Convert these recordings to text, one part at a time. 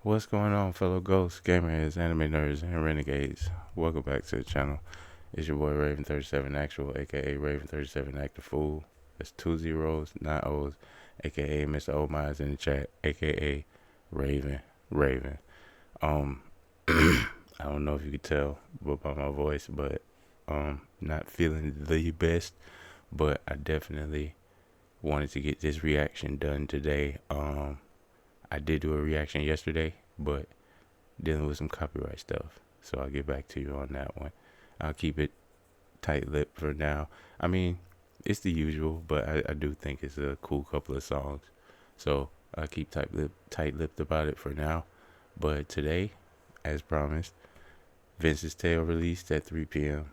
What's going on, fellow ghosts, gamers, anime nerds, and renegades? Welcome back to the channel. It's your boy Raven37 Actual, aka Raven37 Act the Fool. That's two zeros, not O's, aka Mr. O Miles in the chat, aka Raven. Um, I don't know if you could tell by my voice, but not feeling the best. But I definitely wanted to get this reaction done today. I did do a reaction yesterday, but dealing with some copyright stuff. So I'll get back to you on that one. I'll keep it tight-lipped for now. I mean, it's the usual, but I do think it's a cool couple of songs. So I'll keep tight-lipped about it for now. But today, as promised, Vincent's Tale released at 3 p.m.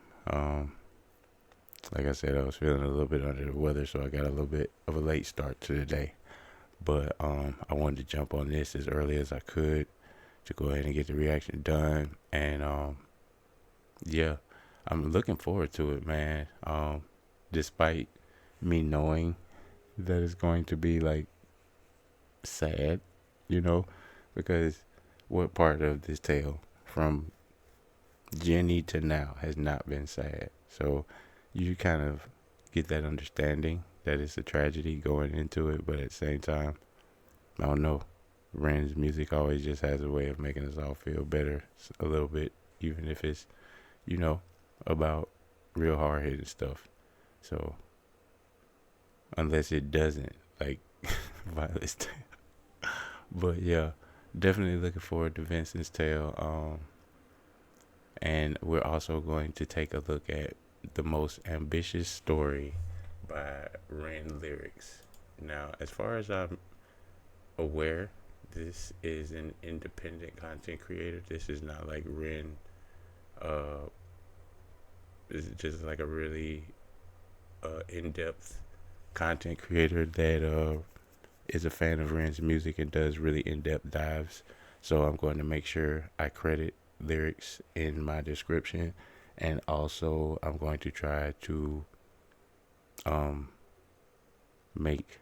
Like I said, I was feeling a little bit under the weather, so I got a little bit of a late start to the day. But I wanted to jump on this as early as I could to go ahead and get the reaction done. And yeah, I'm looking forward to it, man. Despite me knowing that it's going to be like sad, you know, because what part of this tale from Jenny to now has not been sad? So you kind of get that understanding that it's a tragedy going into it, but at the same time, I don't know. Ren's music always just has a way of making us all feel better a little bit, even if it's, you know, about real hard hitting stuff. So, unless it doesn't, like Violet's Tale. But yeah, definitely looking forward to Vincent's Tale. And we're also going to take a look at the most ambitious story by Ren Lyrics. Now, as far as I'm aware, this is an independent content creator. This is not like Ren. This is just like a really in-depth content creator that is a fan of Ren's music and does really in-depth dives. So I'm going to make sure I credit lyrics in my description, and also I'm going to try to make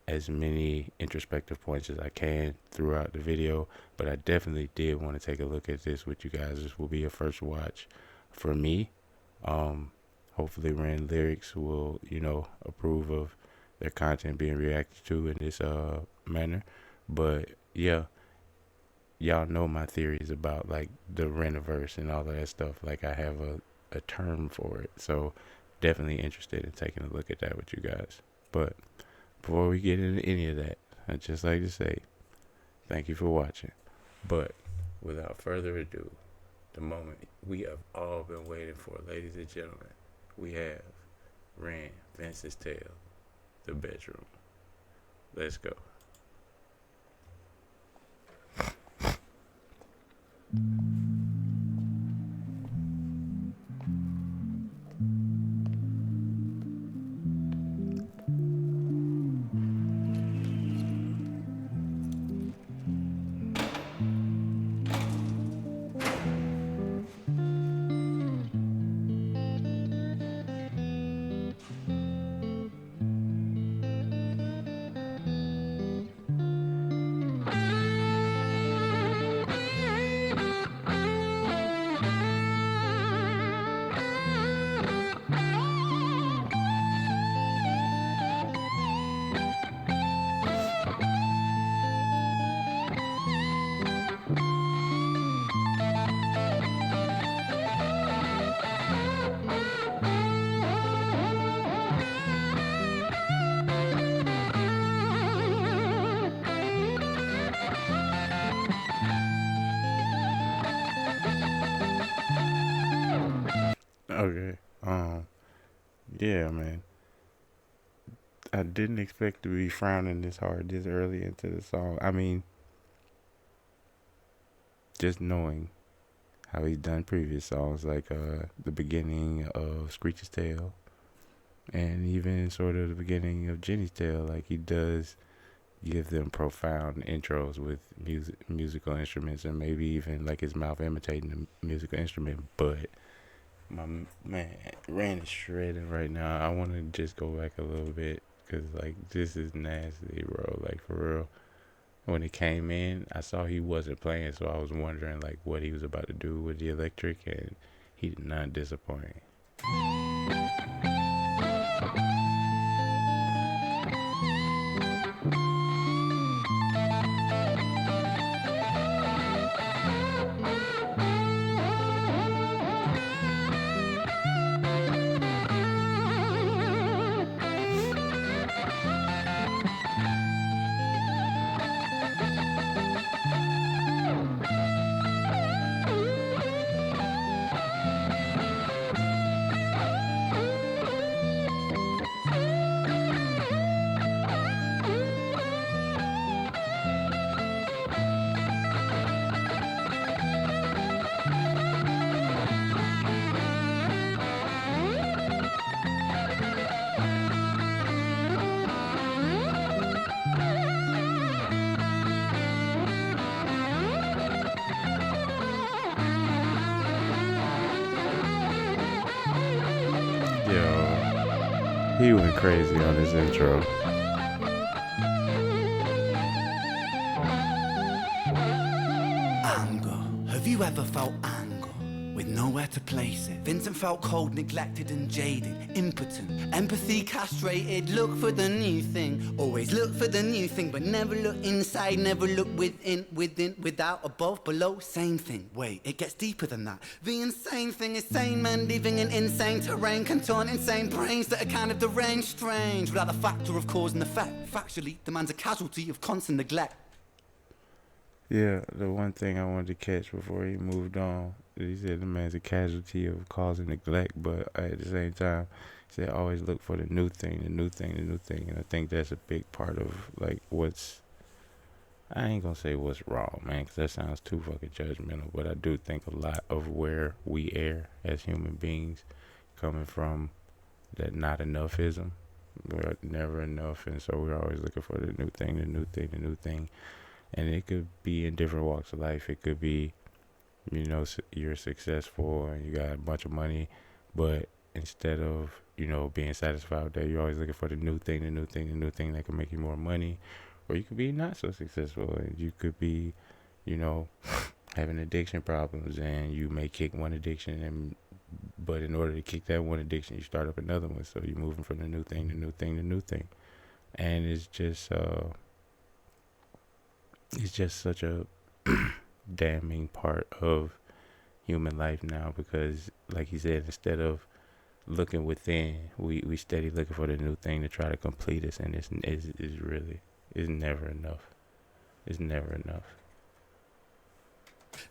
as many introspective points as I can throughout the video. But I definitely did want to take a look at this with you guys. This will be a first watch for me. Hopefully Ren Lyrics will, approve of their content being reacted to in this manner. But yeah, y'all know my theories about like the Reniverse and all of that stuff. Like I have a term for it. So definitely interested in taking a look at that with you guys. But before we get into any of that, I'd just like to say thank you for watching. But without further ado, the moment we have all been waiting for, ladies and gentlemen, we have Ren, Vincent's Tale, the bedroom. Let's go. Okay. Yeah, man. I didn't expect to be frowning this hard this early into the song. I mean, just knowing how he's done previous songs, like the beginning of Screech's Tale, and even sort of the beginning of Jenny's Tale, like he does give them profound intros with musical instruments, and maybe even like his mouth imitating the musical instrument. But my man, Ren is shredding right now. I want to just go back a little bit because like this is nasty, bro. Like for real. when it came in, I saw he wasn't playing, so I was wondering like what he was about to do with the electric, and he did not disappoint. Yo, he went crazy on his intro. Anger. Have you ever felt anger with nowhere to place it? Vincent felt cold, neglected and jaded, impotent, empathy castrated. Look for the new thing, always look for the new thing, but never look inside, never look within, without, above, below, same thing. Wait, it gets deeper than that. The insane thing is sane men living in insane terrain, contort insane brains that are kind of deranged, strange, without the factor of cause and effect. Factually, the man's a casualty of constant neglect. Yeah, the one thing I wanted to catch before he moved on, he said the man's a casualty of causing neglect, but at the same time, he said always look for the new thing, the new thing, the new thing. And I think that's a big part of like I ain't gonna say what's wrong, man, because that sounds too fucking judgmental, but I do think a lot of where we err as human beings coming from that not enoughism. We're never enough, and so we're always looking for the new thing, the new thing, the new thing. And it could be in different walks of life. It could be, you're successful and you got a bunch of money, but instead of, being satisfied with that, you're always looking for the new thing, the new thing, the new thing that can make you more money. Or you could be not so successful and you could be, having addiction problems, and you may kick one addiction, but in order to kick that one addiction, you start up another one. So you're moving from the new thing, the new thing, the new thing. And it's just such a damning part of human life now, because like he said, instead of looking within, we steady looking for the new thing to try to complete us, and it's never enough. It's never enough.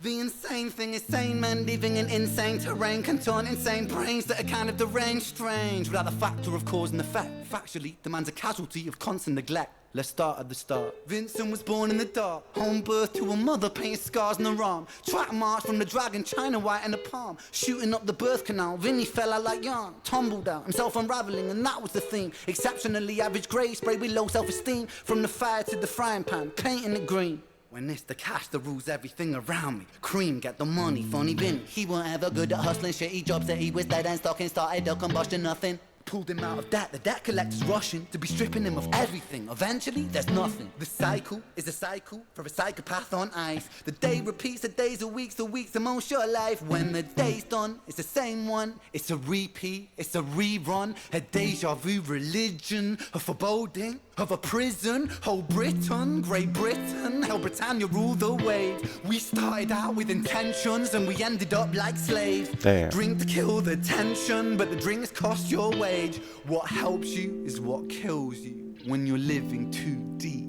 The insane thing is sane men living in insane terrain, contort insane brains that are kind of deranged, strange, without the factor of cause and effect. Factually, the man's a casualty of constant neglect. Let's start at the start. Vincent was born in the dark, home birth to a mother painting scars on her arm. Track march from the dragon, China white in the palm. Shooting up the birth canal, Vinny fell out like yarn. Tumbled out, himself unraveling, and that was the theme. Exceptionally average grade, sprayed with low self-esteem. From the fire to the frying pan, painting it green. When it's the cash that rules everything around me. Cream, get the money, funny Vinny. He weren't ever good at hustling, shitty jobs that he was dead and stocking. Started a combustion, nothing. Pulled him out of debt, the debt collector's rushing to be stripping him of everything. Eventually, there's nothing. The cycle is a cycle for a psychopath on ice. The day repeats, the days, the weeks a most short life. When the day's done, it's the same one. It's a repeat, it's a rerun. A deja vu religion, a foreboding of a prison. Whole Britain, Great Britain, hell Britannia rule the waves. We started out with intentions and we ended up like slaves. Damn. Drink to kill the tension, but the drinks cost your wage. What helps you is what kills you when you're living too deep.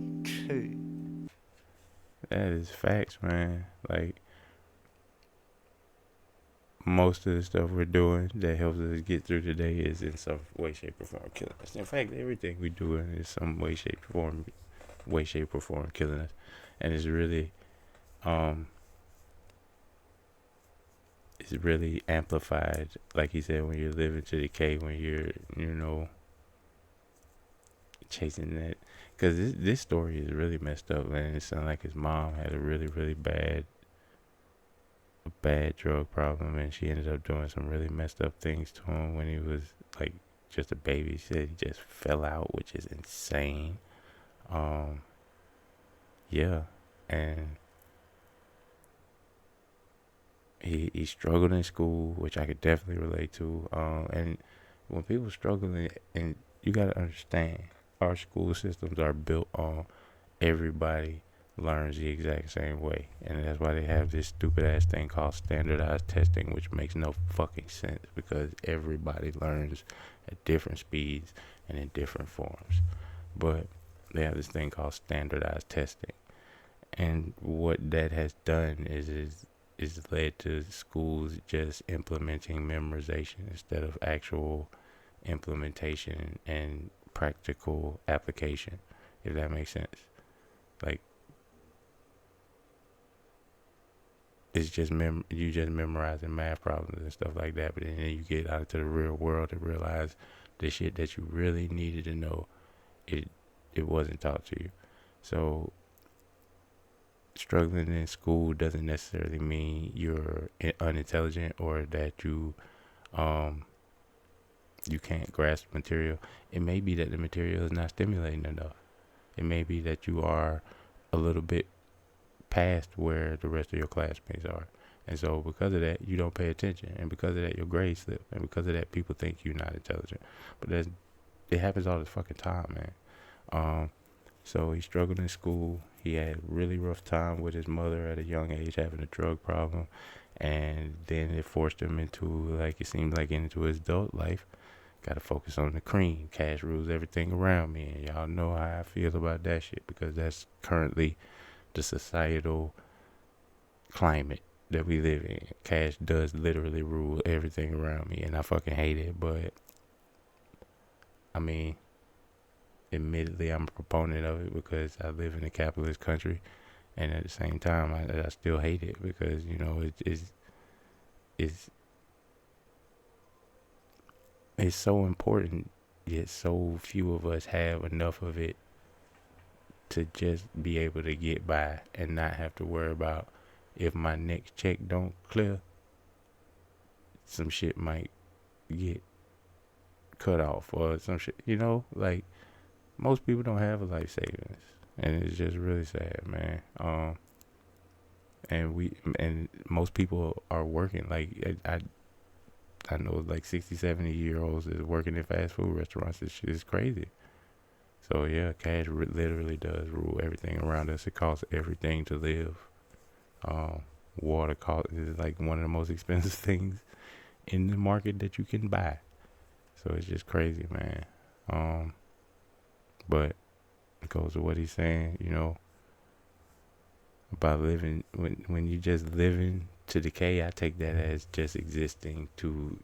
That is facts, man. Like, most of the stuff we're doing that helps us get through today is in some way, shape, or form killing us. In fact, everything we're doing is some way, shape, or form killing us. And it's really amplified, like he said, when you're living to decay, when you're, chasing that. Because this story is really messed up, man. It sounds like his mom had a really, really bad drug problem, and she ended up doing some really messed up things to him when he was, like, just a baby. She said he just fell out, which is insane. yeah, and he struggled in school, which I could definitely relate to. And when people struggle, and you gotta understand, our school systems are built on everybody learns the exact same way, and that's why they have this stupid ass thing called standardized testing, which makes no fucking sense because everybody learns at different speeds and in different forms. But they have this thing called standardized testing, and what that has done is led to schools just implementing memorization instead of actual implementation and practical application, if that makes sense. Like, it's just you just memorizing math problems and stuff like that, but then you get out into the real world and realize the shit that you really needed to know, it wasn't taught to you. So struggling in school doesn't necessarily mean you're unintelligent or that you can't grasp material. It may be that the material is not stimulating enough. It may be that you are a little bit past where the rest of your classmates are. And so because of that, you don't pay attention. And because of that, your grades slip. And because of that, people think you're not intelligent. But it happens all the fucking time, man. So he struggled in school. He had a really rough time with his mother at a young age, having a drug problem. And then it forced him into, like, it seemed like into his adult life. Got to focus on the cream. Cash rules everything around me. And y'all know how I feel about that shit because that's currently the societal climate that we live in. Cash does literally rule everything around me, and I fucking hate it. But I mean, admittedly, I'm a proponent of it because I live in a capitalist country, and at the same time, I still hate it because it's so important, yet so few of us have enough of it to just be able to get by and not have to worry about if my next check don't clear, some shit might get cut off or some shit, like most people don't have a life savings, and it's just really sad, man. And most people are working. Like I know like 60, 70 year olds is working in fast food restaurants. This shit is crazy. So yeah, cash literally does rule everything around us. It costs everything to live. Water is like one of the most expensive things in the market that you can buy. So it's just crazy, man. But it goes to what he's saying, about living. When you just living to decay, I take that as just existing to,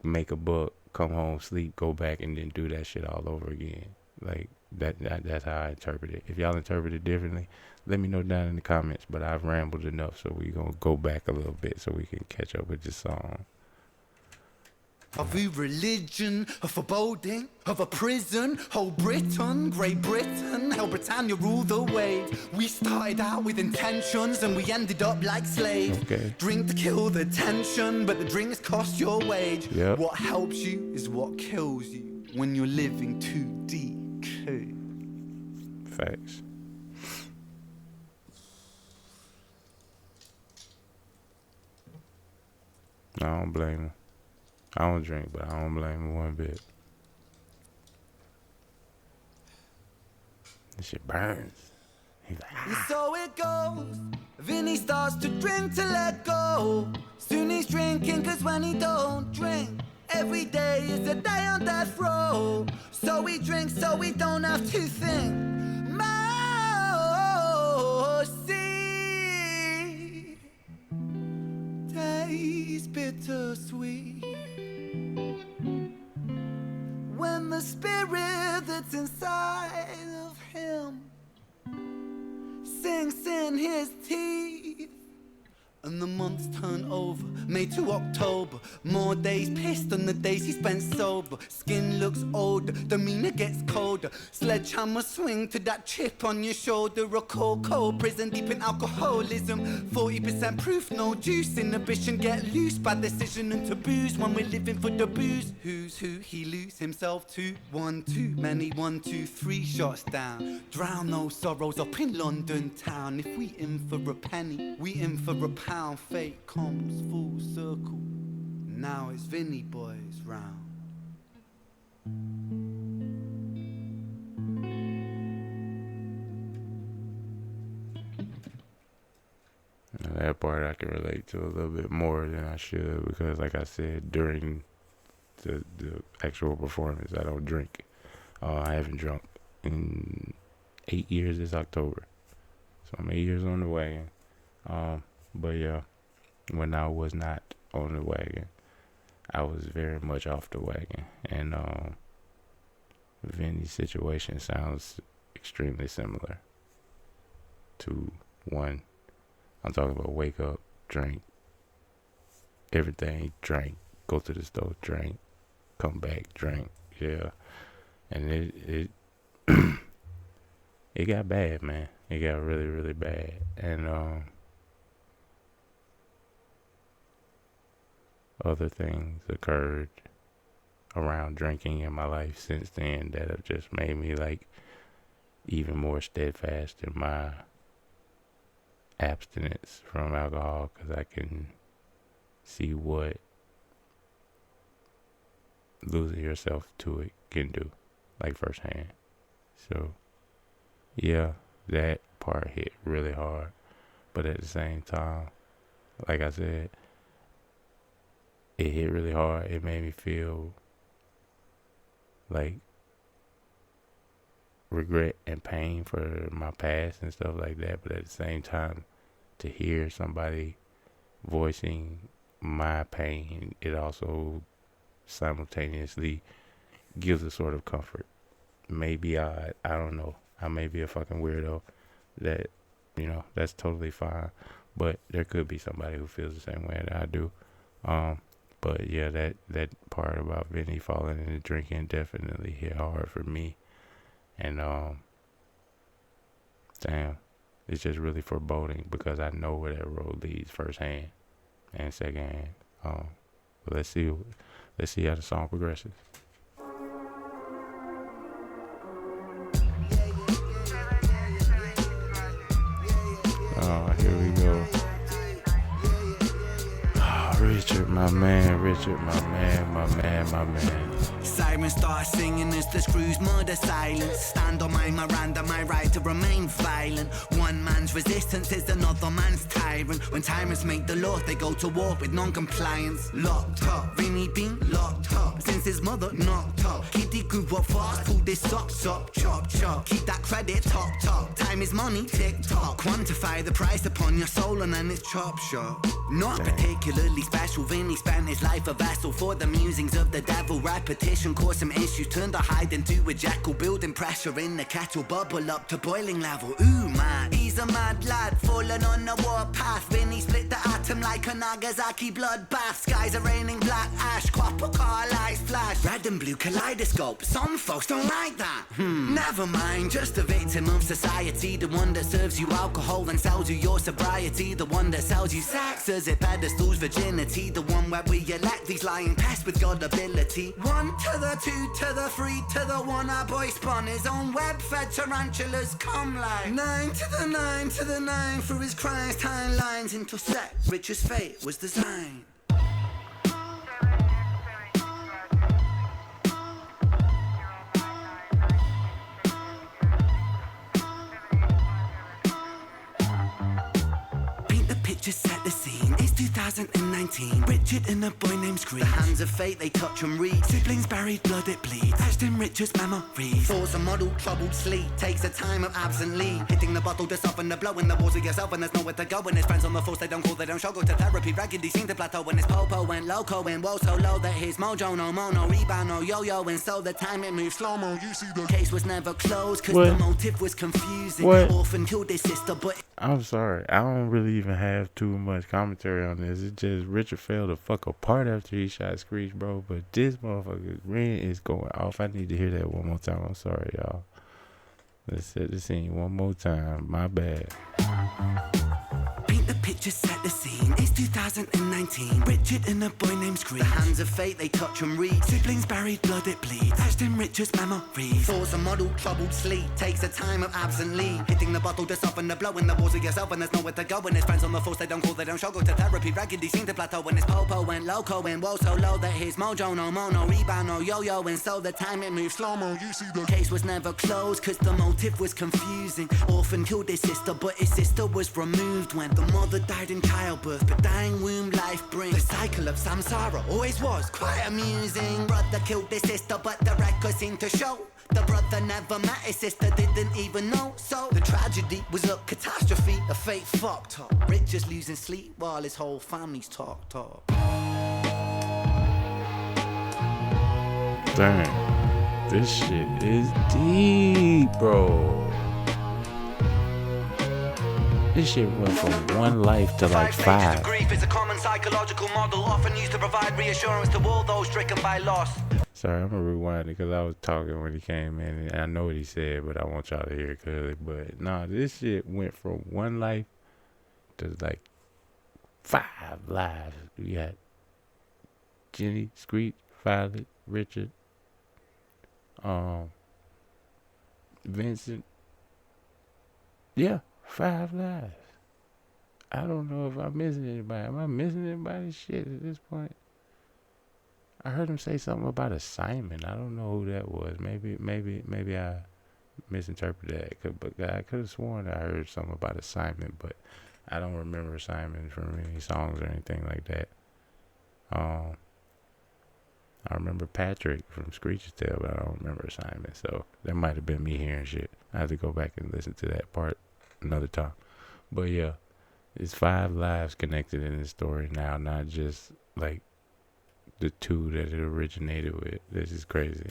make a buck, come home, sleep, go back, and then do that shit all over again. Like that's how I interpret it. If y'all interpret it differently, let me know down in the comments. But I've rambled enough, so we're gonna go back a little bit so we can catch up with this song. Of a religion, a foreboding, of a prison, whole Britain, Great Britain, how Britannia ruled the waves. We started out with intentions and we ended up like slaves. Okay. Drink to kill the tension, but the drinks cost your wage. Yep. What helps you is what kills you when you're living too decay. Facts. I don't blame him. I don't drink, but I don't blame him one bit. This shit burns. He's like, And so it goes. Vinny starts to drink to let go. Soon he's drinking, cause when he don't drink, every day is a day on death row. So he drinks so he don't have to think. Mercy tastes bittersweet when the spirit that's inside of him sinks in his teeth And the months turn over, May to October. More days pissed than the days he spent sober. Skin looks older, demeanor gets colder. Sledgehammer swing to that chip on your shoulder. A cold prison deep in alcoholism. 40% proof, no juice. Inhibition get loose by decision and taboos. When we're living for the booze, who's who he lose himself to? One too many, 1, 2, 3 shots down. Drown those sorrows up in London town. If we in for a penny, we in for a pound. Fate comes full circle. Now it's Vinny boys round. Now that part I can relate to a little bit more than I should, because like I said, during the actual performance, I don't drink. I haven't drunk in 8 years this October. So I'm 8 years on the wagon. But yeah, when I was not on the wagon, I was very much off the wagon. And Vinny's situation sounds extremely similar to one. I'm talking about wake up, drink, everything, drink, go to the store, drink, come back, drink, yeah. And it it got bad, man. It got really, really bad. And other things occurred around drinking in my life since then that have just made me like even more steadfast in my abstinence from alcohol, because I can see what losing yourself to it can do, like firsthand. So yeah, that part hit really hard, but at the same time, like I said, it hit really hard. It made me feel like regret and pain for my past and stuff like that. But at the same time, to hear somebody voicing my pain, it also simultaneously gives a sort of comfort. Maybe I don't know. I may be a fucking weirdo. That, that's totally fine. But there could be somebody who feels the same way that I do. But yeah, that part about Vinny falling into drinking definitely hit hard for me. And damn, it's just really foreboding, because I know where that road leads firsthand and secondhand. But let's see how the song progresses. Here we go. Richard, my man. Sirens start singing as the screws murder silence. Stand on my Miranda, my right to remain violent. One man's resistance is another man's tyrant. When tyrants make the law, they go to war with non-compliance. Locked up, Vinny been locked up since his mother knocked up. Kitty grew up fast, pulled his socks up, chop. Keep that credit top. Time is money, tick tock. Quantify the price upon your soul and then it's chop shop. Not particularly special, Vinny spent his life a vessel for the musings of the devil. Repetition caused some issues, turned a hide into a jackal. Building pressure in the kettle, bubble up to boiling level. Ooh man, he's a mad lad, falling on the warpath. Vinny split the atom like a Nagasaki bloodbath. Skies are raining black ash, copper car lights flash. Red and blue kaleidoscope, some folks don't like that. Never mind, just a victim of society. The one that serves you alcohol and sells you your sobriety. The one that sells you sex as it pedestals virginity. The one where we elect these lying pests with God ability. 1 to the 2 to the 3 to the 1. Our boy spun his own web-fed tarantulas come like 9 to the 9 to the 9. Through his crimes timelines intersect. Richard's fate was designed. Just set the scene, it's 2019. Richard and a boy named Screech. The hands of fate, they touch and read. Siblings buried, blood it bleeds. Etched in Richard's memories. Falls a model, troubled sleep. Takes a time of absent leave. Hitting the bottle to soften the blow in the walls of yourself. And there's nowhere to go. And his friends on the force, they don't call, they don't show. Go to therapy, raggedy, seem to plateau. When his popo went loco and woe so low that his mojo no mono, rebound no yo-yo. And so the time it moved slow-mo. You see the case was never closed, cause the motive was confusing. Orphan killed his sister, but I'm sorry, I don't really even have have too much commentary on this. It's just Richard fell the fuck apart after he shot Screech, bro. But this motherfucker Ren is going off. I need to hear that one more time. I'm sorry, y'all. Let's set the scene one more time. My bad. Paint the picture, set the scene. It's 2019. Richard and a boy named Screech. The hands of fate, they touch and read. Siblings buried, blood it bleeds. Etched in Richard's memories. Falls a model, troubled sleep. Takes a time of absently. Hitting the bottle to soften the blow. In the walls of yourself and there's nowhere to go. When there's friends on the force, they don't call, they don't show. Go to therapy, regularly seem to plateau. When his popo went loco and woe so low that his mojo no mono rebound no yo-yo. And so the time it moves slow-mo. You see the case was never closed cause the motive was confusing. Orphan killed his sister but his sister was removed when the mother died in childbirth, but dying womb life brings the cycle of samsara. Always was quite amusing. Brother killed his sister, but the records seem to show the brother never met his sister, didn't even know. So the tragedy was a catastrophe, a fate fucked up. Rich just losing sleep while his whole family's talked up. Dang, this shit is deep, bro. This shit went from one life to like 5. Five stages of grief is a common psychological model, often used to provide reassurance to all those stricken by loss. Sorry, I'm gonna rewind it because I was talking when he came in, and I know what he said, but I want y'all to hear it clearly. But nah, this shit went from one life to like 5 lives. We got Jenny, Screech, Violet, Richard, Vincent. Yeah. 5 lives. I don't know if I'm missing anybody. Am I missing anybody's shit at this point? I heard him say something about a Simon. I don't know who that was. Maybe I misinterpreted that. But I could have sworn I heard something about a Simon, but I don't remember Simon from any songs or anything like that. I remember Patrick from Screech's Tale, but I don't remember Simon. So that might have been me hearing shit. I have to go back and listen to that part another time. But yeah, it's 5 lives connected in this story now, not just like the 2 that it originated with. This is crazy.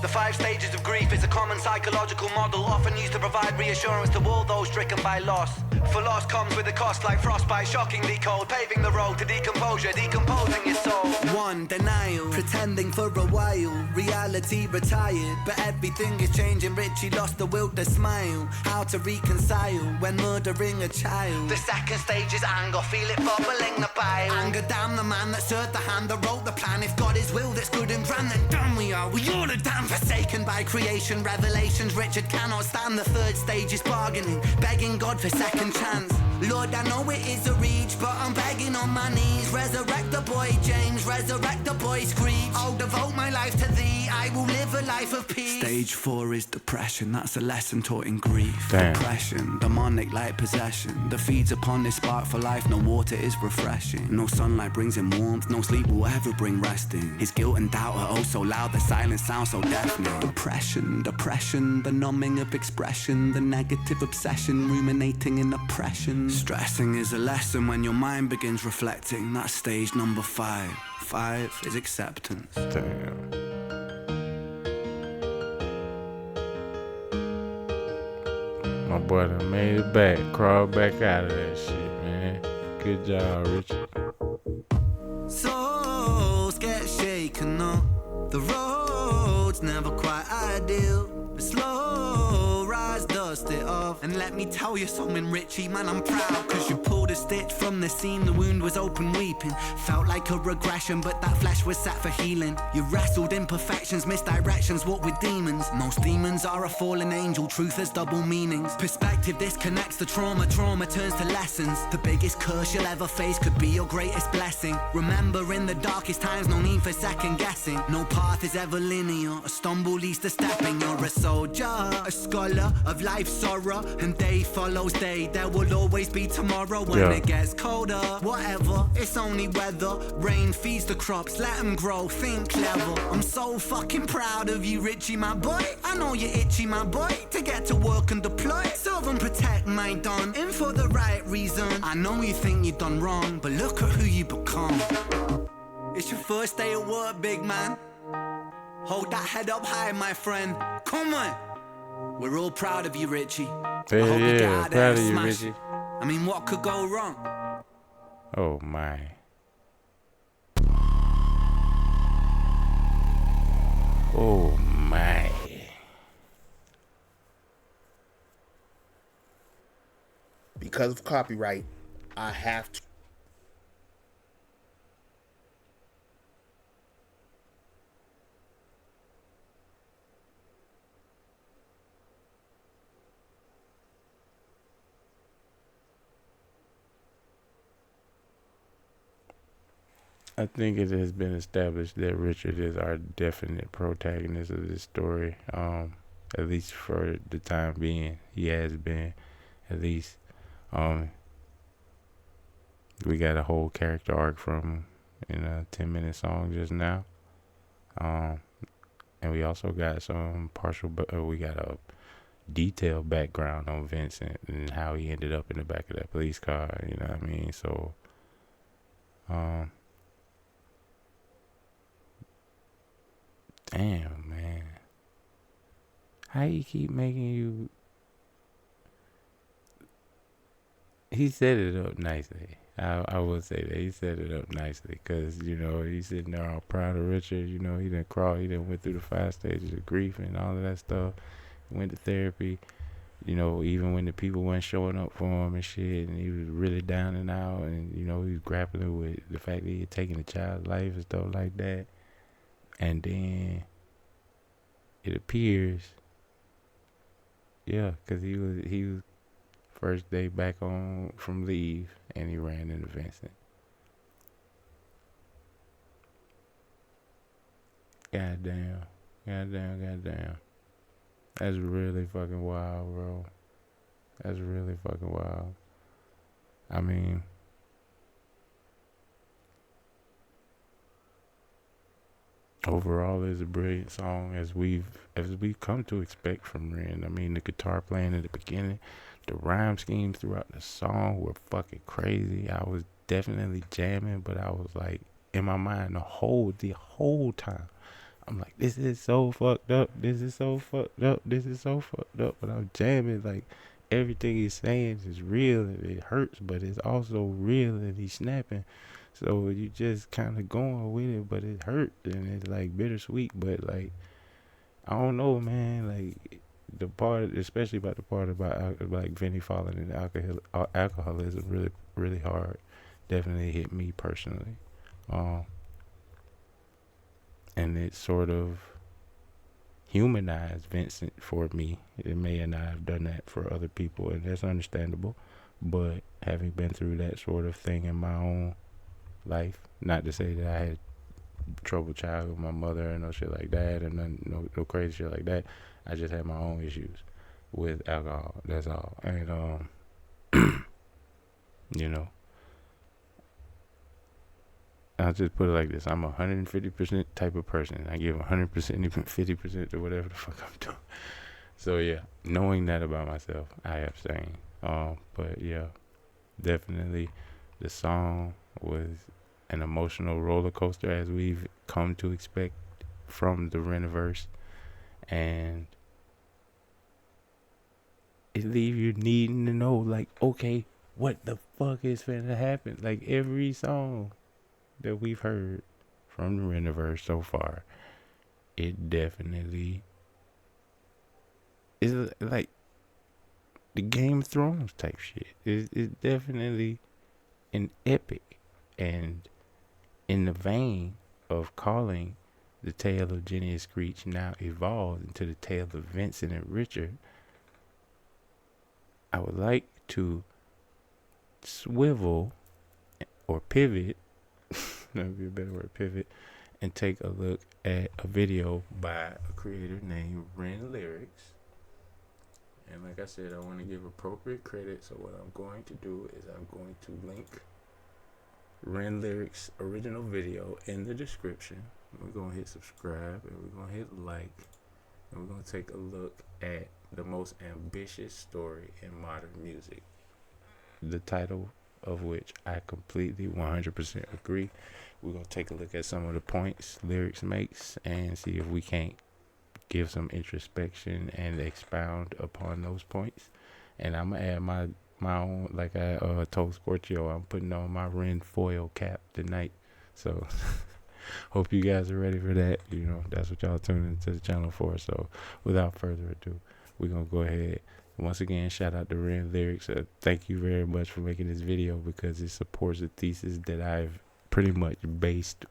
The 5 stages of grief is a common psychological model, often used to provide reassurance to all those stricken by loss. For loss comes with a cost like frostbite, shockingly cold, paving the road to decomposure, decomposing your soul. 1. Denial, pretending for a while, reality retired, but everything is changing. Richie lost the will to smile, how to reconcile when murdering a child. The 2nd stage is anger, feel it bubbling the bile. Anger down the man that served the hand that wrote the plan. If God is will that's good and grand, then damn we are all a damn forsaken by creation. Revelations Richard cannot stand. The 3rd stage is bargaining, begging God for second chance. Lord, I know it is a reach, but I'm begging on my knees. Resurrect the boy James, resurrect the boy Screech. I'll devote my life to thee, I will live a life of peace. Stage 4 is depression, that's a lesson taught in grief. Damn. Depression, demonic like possession, that feeds upon this spark for life. No water is refreshing, no sunlight brings him warmth, no sleep will ever bring resting. His guilt and doubt are oh so loud, the silence sounds so deafening. Depression, the numbing of expression, the negative obsession, ruminating in oppression. Stressing is a lesson when your mind begins reflecting. That's stage number 5. 5 is acceptance. Damn. My boy done made it back, crawled back out of that shit, man. Good job, Richard. Souls get shaken up, the road's never quite ideal, but slow rise, dust it off. And let me tell you something, Richie, man, I'm proud, cause you pulled a stitch from the seam, the wound was open weeping. Felt like a regression, but that flesh was set for healing. You wrestled imperfections, misdirections, walked with demons. Most demons are a fallen angel, truth has double meanings. Perspective disconnects the trauma turns to lessons. The biggest curse you'll ever face could be your greatest blessing. Remember, in the darkest times, no need for second guessing. No path is ever linear, a stumble leads to stepping. You're a soldier, a scholar of life's sorrow, and day follows day. There will always be tomorrow when it gets colder. Whatever, it's only weather. Rain feeds the crops, let them grow, think clever. I'm so fucking proud of you, Richie, my boy. I know you're itchy, my boy, to get to work and deploy. Serve and protect my don, in for the right reason. I know you think you've done wrong, but look at who you become. It's your first day at work, big man. Hold that head up high, my friend. Come on. We're all proud of you, Richie. I Yeah, hope you get yeah, out there proud and of you, smash. Richie. I mean, what could go wrong? Oh my. Oh my. Because of copyright, I have to. I think it has been established that Richard is our definite protagonist of this story. At least for the time being, he has been. At least, we got a whole character arc from him in a 10-minute song just now. And we also got some partial, we got a detailed background on Vincent and how he ended up in the back of that police car. You know what I mean? So, damn, man. How you keep making you... He set it up nicely. I will say that. He set it up nicely because, you know, he's sitting there all proud of Richard. You know, he didn't crawl. He didn't went through the 5 stages of grief and all of that stuff. He went to therapy. You know, even when the people weren't showing up for him and shit, and he was really down and out, and, you know, he was grappling with the fact that he had taken a child's life and stuff like that. And then it appears, yeah, because he was first day back on from leave, and he ran into Vincent. Goddamn. That's really fucking wild, bro. That's really fucking wild. I mean, overall, it's a brilliant song as we've come to expect from Ren. I mean, the guitar playing at the beginning, the rhyme schemes throughout the song were fucking crazy. I was definitely jamming, but I was like in my mind the whole time. I'm like, this is so fucked up. This is so fucked up. This is so fucked up. But I'm jamming like everything he's saying is real and it hurts, but it's also real and he's snapping. So you just kind of going with it, but it hurt and it's like bittersweet. But like, I don't know, man. Like the part, especially about the part about like Vinny falling into alcoholism, really, really hard. Definitely hit me personally. And it sort of humanized Vincent for me. It may not have done that for other people, and that's understandable. But having been through that sort of thing in my own life, not to say that I had troubled child with my mother and no shit like that, and no crazy shit like that. I just had my own issues with alcohol. That's all. And you know, I'll just put it like this. I'm 150% type of person. I give 100%, even 50% to whatever the fuck I'm doing. So, yeah, knowing that about myself, I abstain. But, yeah, definitely the song was an emotional roller coaster as we've come to expect from the Reniverse. And it leaves you needing to know, like, okay, what the fuck is finna happen? Like, every song that we've heard from the Reniverse so far, it definitely is like the Game of Thrones type shit. It's definitely an epic, and in the vein of calling the tale of Jenny and Screech now evolved into the tale of Vincent and Richard, I would like to swivel or pivot, that would be a better word, pivot, and take a look at a video by a creator named Ren Lyrics. And like I said, I want to give appropriate credit, so what I'm going to do is I'm going to link Ren Lyrics' original video in the description. We're going to hit subscribe, and we're going to hit like, and we're going to take a look at the most ambitious story in modern music, the title of which I completely 100% agree. We're going to take a look at some of the points Lyrics makes and see if we can't give some introspection and expound upon those points. And I'm gonna add my own, like I told Scorchio, I'm putting on my Ren foil cap tonight. So hope you guys are ready for that. You know, that's what y'all tuning into the channel for. So without further ado, we're gonna go ahead. Once again, shout out to Ren Lyrics. Thank you very much for making this video, because it supports the thesis that I've pretty much based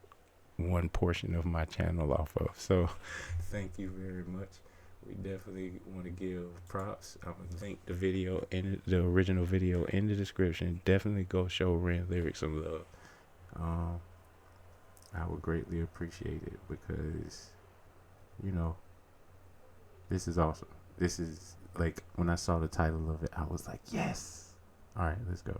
one portion of my channel off of. So thank you very much. We definitely want to give props. I'm gonna link the video in the original video in the description. Definitely go show Ren Lyrics some love. I would greatly appreciate it, because, you know, this is awesome. This is, like, when I saw the title of it, I was like, yes. All right, let's go.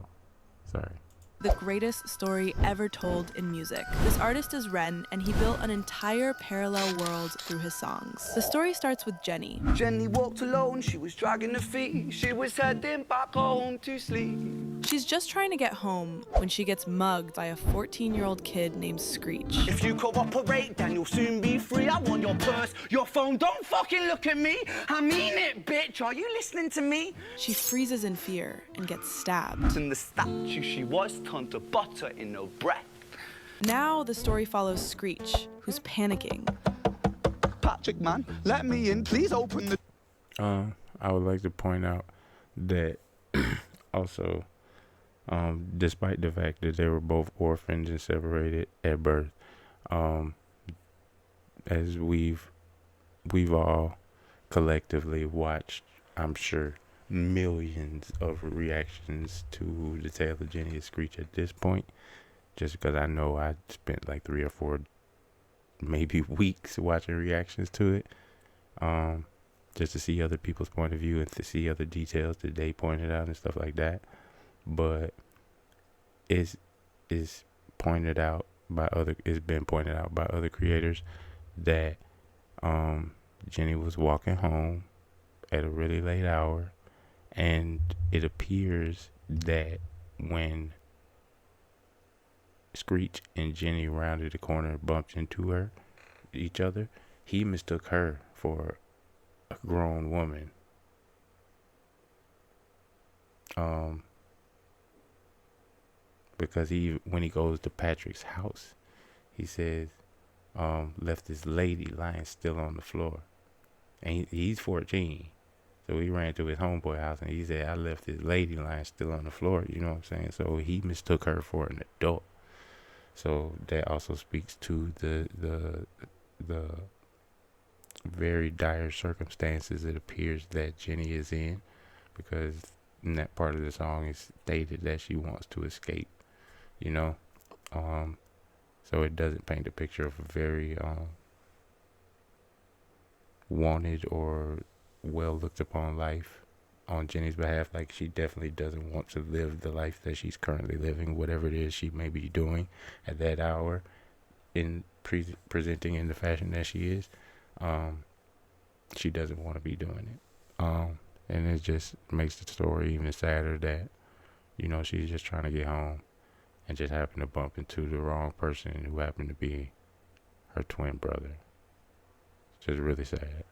Sorry. The greatest story ever told in music. This artist is Ren, and he built an entire parallel world through his songs. The story starts with Jenny. Jenny walked alone, she was dragging her feet. She was heading back home to sleep. She's just trying to get home when she gets mugged by a 14-year-old kid named Screech. If you cooperate, then you'll soon be free. I want your purse, your phone, don't fucking look at me. I mean it, bitch, are you listening to me? She freezes in fear and gets stabbed. And the statue she was turned to butter in her breath. Now the story follows Screech, who's panicking. Patrick, man, let me in, please open the... I would like to point out that also, despite the fact that they were both orphans and separated at birth, as we've all collectively watched, I'm sure, millions of reactions to the tale of Jenny and Screech at this point, just because I know I spent like 3 or 4 maybe weeks watching reactions to it, just to see other people's point of view and to see other details that they pointed out and stuff like that. But it's pointed out by it's been pointed out by other creators that Jenny was walking home at a really late hour, and it appears that when Screech and Jenny rounded the corner and bumped into each other, he mistook her for a grown woman. Because when he goes to Patrick's house, he says, left this lady lying still on the floor. And he's 14. So he ran to his homeboy house and he said, I left this lady lying still on the floor. You know what I'm saying? So he mistook her for an adult. So that also speaks to the very dire circumstances it appears that Jenny is in, because in that part of the song it's stated that she wants to escape, you know. So it doesn't paint a picture of a very wanted or well looked upon life on Jenny's behalf. Like, she definitely doesn't want to live the life that she's currently living, whatever it is she may be doing at that hour, in presenting in the fashion that she is. She doesn't want to be doing it. And it just makes the story even sadder that, you know, she's just trying to get home and just happened to bump into the wrong person who happened to be her twin brother. It's just really sad.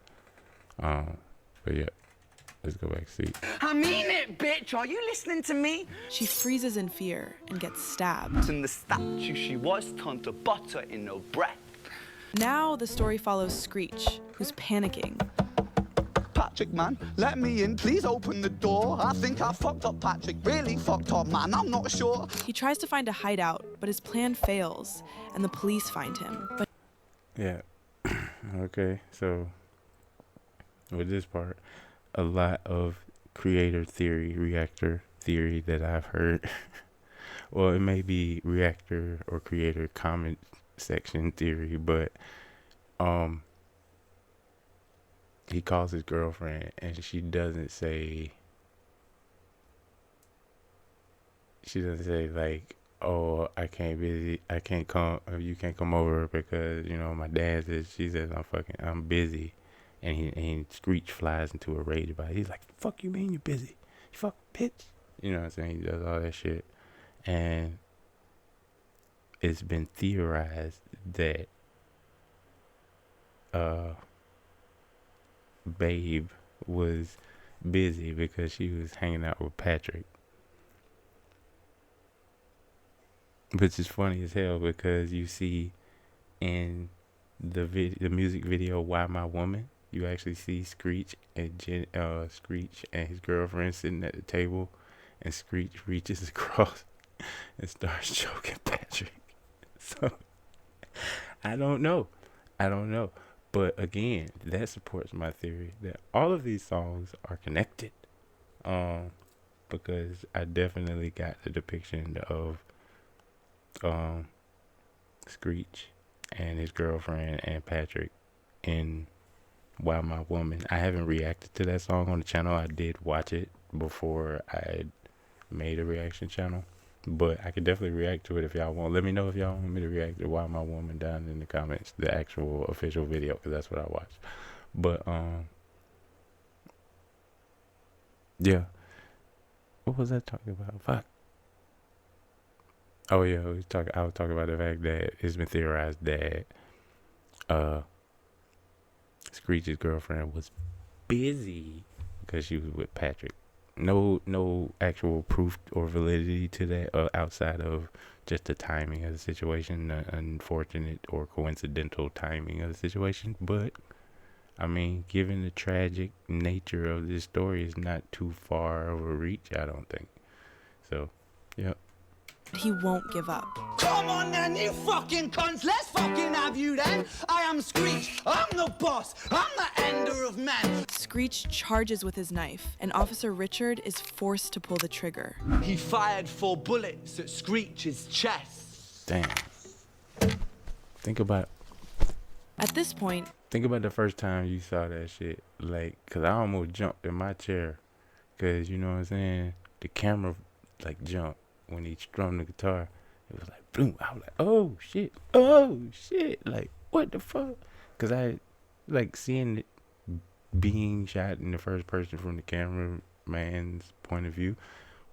But yeah, let's go back see. I mean it, bitch, are you listening to me? She freezes in fear and gets stabbed. And the statue she was turned to butter in her breath. Now the story follows Screech, who's panicking. Patrick, man, let me in, please open the door. I think I fucked up, Patrick, really fucked up, man, I'm not sure. He tries to find a hideout, but his plan fails, and the police find him. But Yeah. Okay, so with this part, a lot of creator theory, reactor theory that I've heard, well, it may be reactor or creator comment section theory, but he calls his girlfriend and she doesn't say like, oh, I can't come, you can't come over because, you know, my dad says, she says I'm busy, and Screech flies into a rage about it. He's like, fuck you mean you're busy, you fuck bitch, you know what I'm saying? He does all that shit. And it's been theorized that babe was busy because she was hanging out with Patrick. Which is funny as hell because you see in the music video "Why My Woman," you actually see Screech and his girlfriend sitting at the table, and Screech reaches across and starts choking Patrick. So I don't know. But again, that supports my theory that all of these songs are connected. Because I definitely got the depiction of Screech and his girlfriend and Patrick in Why My Woman. I haven't reacted to that song on the channel. I did watch it before I made a reaction channel, but I could definitely react to it if y'all want. Let me know if y'all want me to react to Why My Woman down in the comments, the actual official video, because that's what I watched. But yeah, what was I talking about? Fuck. Oh yeah, I was talking about the fact that it's been theorized that Screech's girlfriend was busy because she was with Patrick. No actual proof or validity to that outside of just the timing of the situation, the unfortunate or coincidental timing of the situation. But I mean, given the tragic nature of this story, it's not too far of a reach, I don't think. So, yeah. He won't give up. Come on then, you fucking cunts, let's fucking have you then. I am Screech, I'm the boss, I'm the ender of men. Screech charges with his knife, and Officer Richard is forced to pull the trigger. He fired 4 bullets at Screech's chest. Damn. Think about At this point, the first time you saw that shit. Like, cause I almost jumped in my chair. Cause you know what I'm saying? The camera like jumped when he strummed the guitar. It was like boom. I was like, oh shit. Like, what the fuck? Cause I like seeing it being shot in the first person from the cameraman's point of view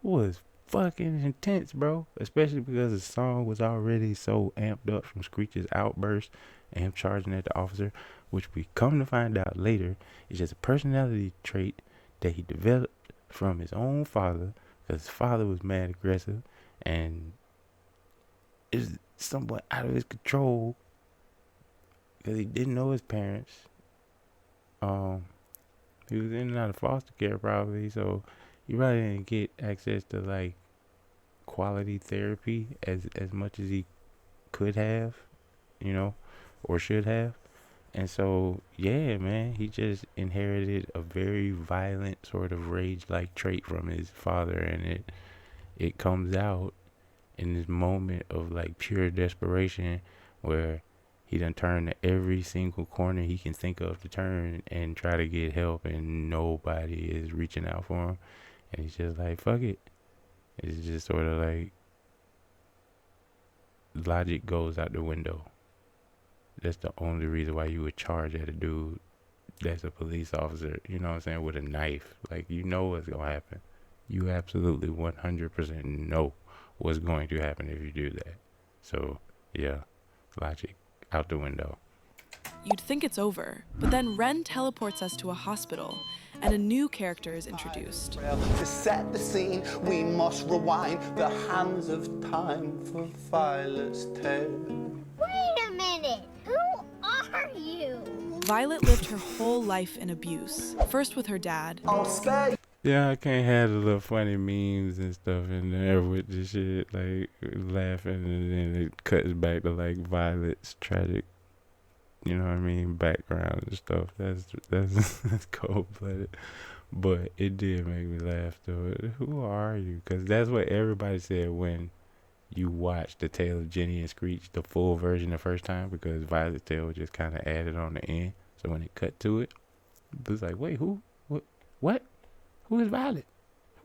was fucking intense, bro. Especially because the song was already so amped up from Screech's outburst and him charging at the officer, which we come to find out later is just a personality trait that he developed from his own father, because his father was mad aggressive and is somewhat out of his control because he didn't know his parents. He was in and out of foster care probably, so he probably didn't get access to like quality therapy as much as he could have, you know, or should have. And so, yeah, man, he just inherited a very violent sort of rage-like trait from his father, and it comes out in this moment of like pure desperation where he done turned to every single corner he can think of to turn and try to get help, and nobody is reaching out for him. And he's just like, fuck it. It's just sort of like logic goes out the window. That's the only reason why you would charge at a dude that's a police officer, you know what I'm saying, with a knife. Like, you know what's going to happen. You absolutely 100% know what's going to happen if you do that. So, yeah, logic out the window. you'd think it's over, but then Ren teleports us to a hospital, and a new character is introduced. To set the scene, we must rewind the hands of time for Violet's tale. Wait a minute! Who are you? Violet lived her whole life in abuse, first with her dad, I'll spare you. Yeah, I can't have the little funny memes and stuff in there with the shit, like laughing, and then it cuts back to like Violet's tragic, you know what I mean, background and stuff. That's cold-blooded, but it did make me laugh though. Who are you? Because that's what everybody said when you watched The Tale of Jenny and Screech, the full version the first time, because Violet's tale was just kind of added on the end. So when it cut to it, it was like, wait, who? What? Who is Violet?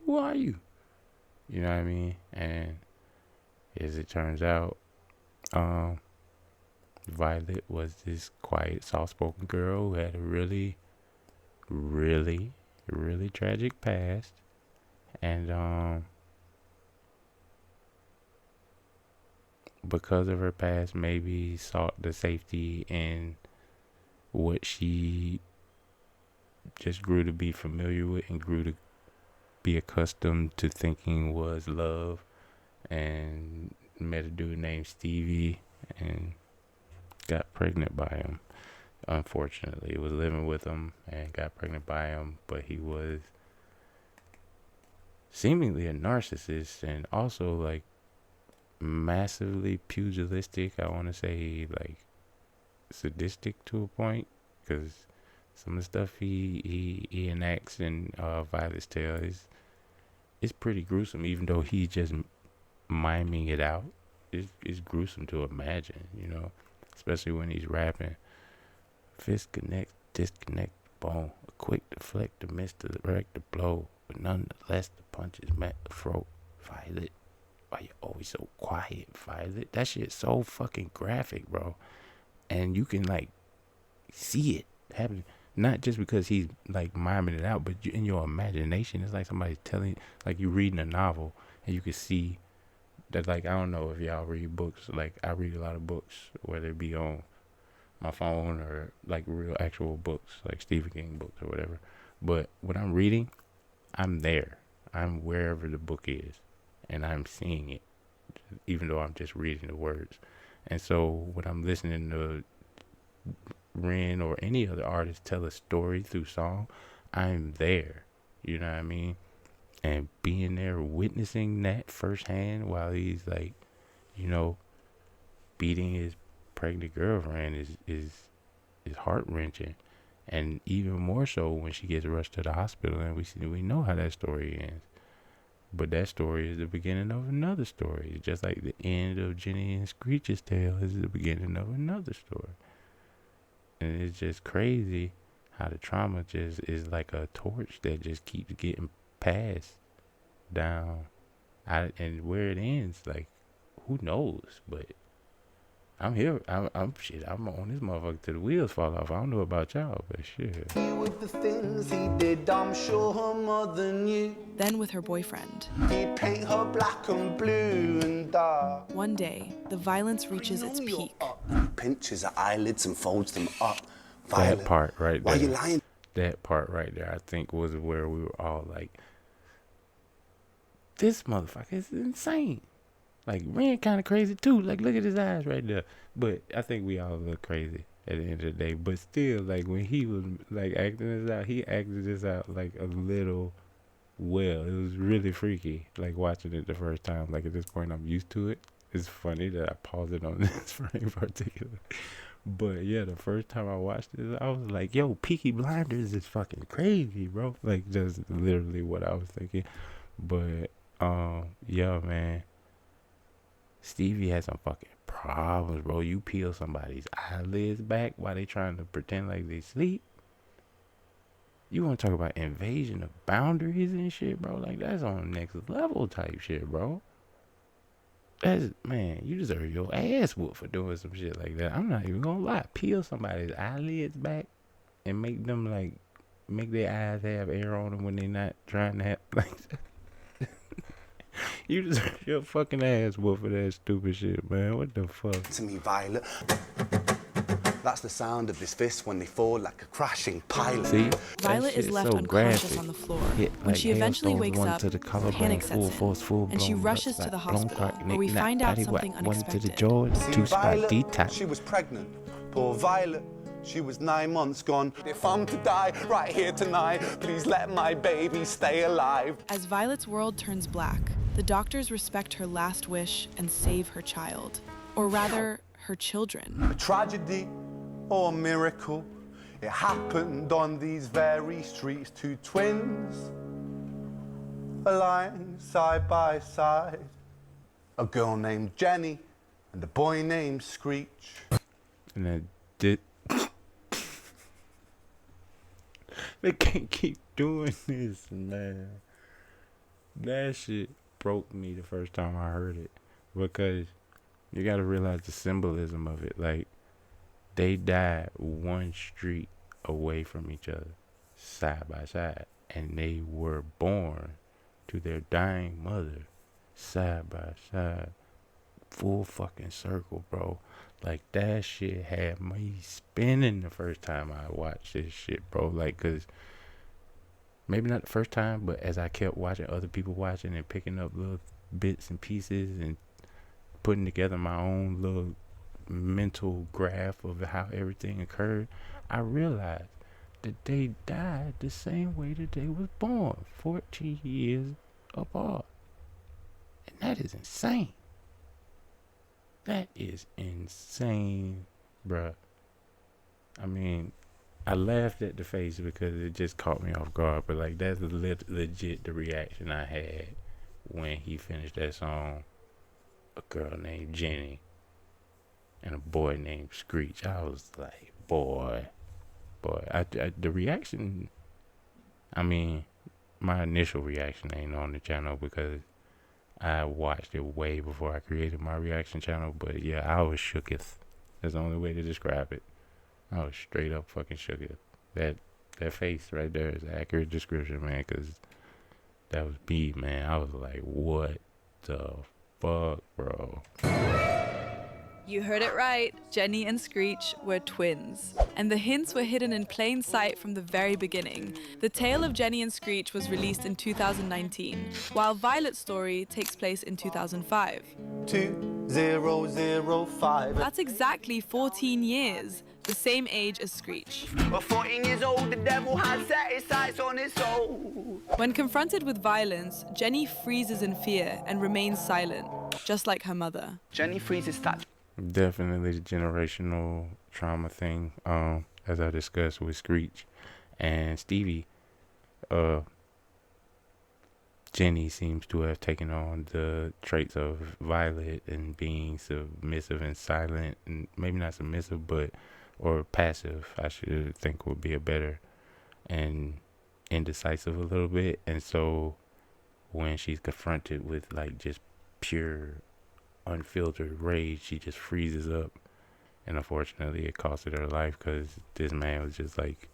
Who are you? You know what I mean? And as it turns out, Violet was this quiet, soft-spoken girl who had a really, really, really tragic past. And because of her past, maybe sought the safety in what she just grew to be familiar with and grew to be accustomed to thinking was love, and met a dude named Stevie and got pregnant by him. Unfortunately, was living with him and got pregnant by him, but he was seemingly a narcissist and also like massively pugilistic. I want to say like sadistic to a point, because some of the stuff he enacts in Violet's Tale is pretty gruesome, even though he's just miming it out. It's gruesome to imagine, you know, especially when he's rapping. Fist connect, disconnect the bone, quick deflect to miss the direct the blow, but nonetheless the punches met the throat. Violet, why you always so quiet, Violet? That shit's so fucking graphic, bro. And you can like see it happening. Not just because he's like miming it out, but in your imagination, it's like somebody's telling, like you're reading a novel and you can see that. Like, I don't know if y'all read books. Like, I read a lot of books, whether it be on my phone or like real actual books, like Stephen King books or whatever. But when I'm reading, I'm there. I'm wherever the book is, and I'm seeing it, even though I'm just reading the words. And so when I'm listening to Ren or any other artist tell a story through song, I'm there. You know what I mean? And being there, witnessing that firsthand while he's like, you know, beating his pregnant girlfriend is heart wrenching. And even more so when she gets rushed to the hospital, and we know how that story ends. But that story is the beginning of another story, just like the end of Jenny and Screech's tale is the beginning of another story. And it's just crazy how the trauma just is like a torch that just keeps getting passed down. And where it ends, like, who knows? But I'm here. I'm on this motherfucker till the wheels fall off. I don't know about y'all, but shit. With the things he did, I'm sure her mother knew. Then with her boyfriend. He'd paint her black and blue and dark. One day, the violence reaches its peak. Pinches her eyelids and folds them up. That part right Why there. you lying? That part right there, I think, was where we were all like, this motherfucker is insane. Like, Ren kind of crazy too. Like, look at his eyes right there. But I think we all look crazy at the end of the day. But still, like, when he was like acting this out, he acted this out like a little well. It was really freaky. Like, watching it the first time. Like, at this point, I'm used to it. It's funny that I paused it on this frame in particular. But yeah, the first time I watched it, I was like, yo, Peaky Blinders is fucking crazy, bro. Like, just literally what I was thinking. But yeah, man, Stevie had some fucking problems, bro. You peel somebody's eyelids back while they trying to pretend like they sleep. You want to talk about invasion of boundaries and shit, bro? Like, that's on next level type shit, bro. That's, man, you deserve your ass whooped for doing some shit like that. I'm not even gonna lie. Peel somebody's eyelids back and make them, like, make their eyes have air on them when they not trying to have, like, you deserve your fucking ass whooped for that stupid shit, man. What the fuck? To me, Violet. That's the sound of his fists when they fall like a crashing pilot. See? Violet is left unconscious on the floor. When she eventually wakes up, panic sets in, and she rushes to the hospital, where we find out something unexpected. See, Violet, she was pregnant. Poor Violet, she was 9 months gone. If I'm to die right here tonight, please let my baby stay alive. As Violet's world turns black, the doctors respect her last wish and save her child. Or rather, her children. A tragedy or a miracle, it happened on these very streets. Two twins, lying side by side. A girl named Jenny and a boy named Screech. And then did. They can't keep doing this, man. That shit broke me the first time I heard it, because you gotta realize the symbolism of it. Like, they died one street away from each other, side by side, and they were born to their dying mother, side by side, full fucking circle, bro. Like, that shit had me spinning the first time I watched this shit, bro. Like, cause maybe not the first time, but as I kept watching other people watching and picking up little bits and pieces and putting together my own little mental graph of how everything occurred, I realized that they died the same way that they was born, 14 years apart. And that is insane. That is insane, bruh. I mean, I laughed at the face because it just caught me off guard, but like that's legit the reaction I had when he finished that song. A girl named Jenny and a boy named Screech. I was like, boy. The reaction, I mean, my initial reaction ain't on the channel because I watched it way before I created my reaction channel. But yeah, I was shooketh. That's the only way to describe it. I was straight up fucking shooketh. That face right there is an accurate description, man, because that was me, man. I was like, what the fuck, bro? You heard it right. Jenny and Screech were twins. And the hints were hidden in plain sight from the very beginning. The tale of Jenny and Screech was released in 2019, while Violet's story takes place in 2005. 2005. That's exactly 14 years, the same age as Screech. 14 years old, the devil has set his sights on his soul. When confronted with violence, Jenny freezes in fear and remains silent, just like her mother. Jenny freezes statue. Definitely the generational trauma thing, as I discussed with Screech and Stevie. Jenny seems to have taken on the traits of Violet and being submissive and silent, and maybe not submissive, but or passive, I should think would be a better, and indecisive a little bit. And so when she's confronted with like just pure unfiltered rage, she just freezes up, and unfortunately it costed her life because this man was just like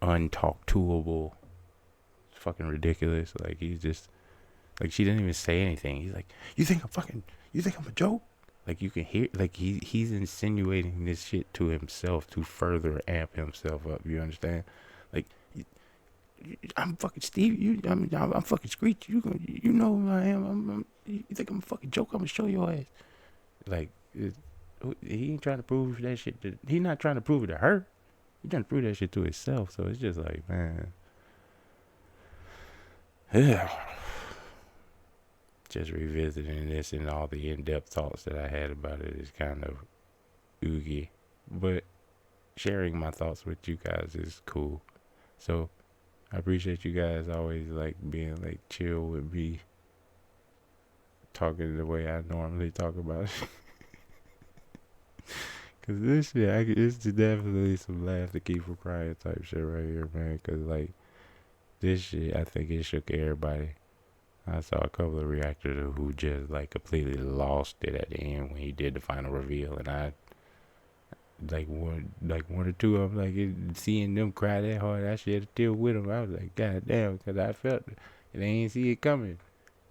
untalk toable. It's fucking ridiculous. Like he's just like, she didn't even say anything. He's like, you think I'm a joke? Like you can hear, like he's insinuating this shit to himself to further amp himself up. You understand? Like, I'm fucking Steve. I'm fucking Screech. You know who I am. You think I'm a fucking joke? I'm gonna show your ass. Like, he ain't trying to prove that shit. He not trying to prove it to her. He trying to prove that shit to himself. So it's just like, man. Yeah. Just revisiting this and all the in-depth thoughts that I had about it is kind of oogie. But sharing my thoughts with you guys is cool. So I appreciate you guys always like being like chill with me, talking the way I normally talk about it. Cause this shit, it's definitely some laugh to keep from crying type shit right here, man. Cause like this shit, I think it shook everybody. I saw a couple of reactors who just like completely lost it at the end when he did the final reveal, and I one or two of them, like seeing them cry that hard, I shed a tear with them. I was like, God damn, because I felt it. And they ain't see it coming.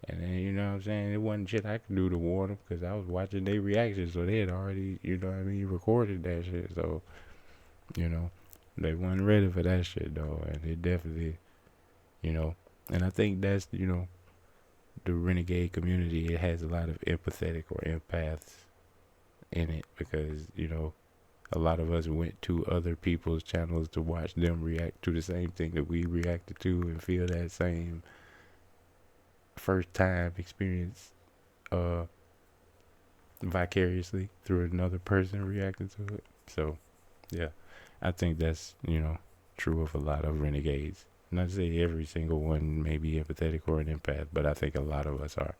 And then, you know what I'm saying, it wasn't shit I could do to warn them because I was watching their reactions, so they had already, you know what I mean, recorded that shit. So, you know, they wasn't ready for that shit, though. And it definitely, you know, and I think that's, you know, the renegade community, it has a lot of empathetic or empaths in it because, you know, a lot of us went to other people's channels to watch them react to the same thing that we reacted to and feel that same first time experience vicariously through another person reacting to it. So yeah, I think that's, you know, true of a lot of renegades. Not to say every single one may be empathetic or an empath, but I think a lot of us are.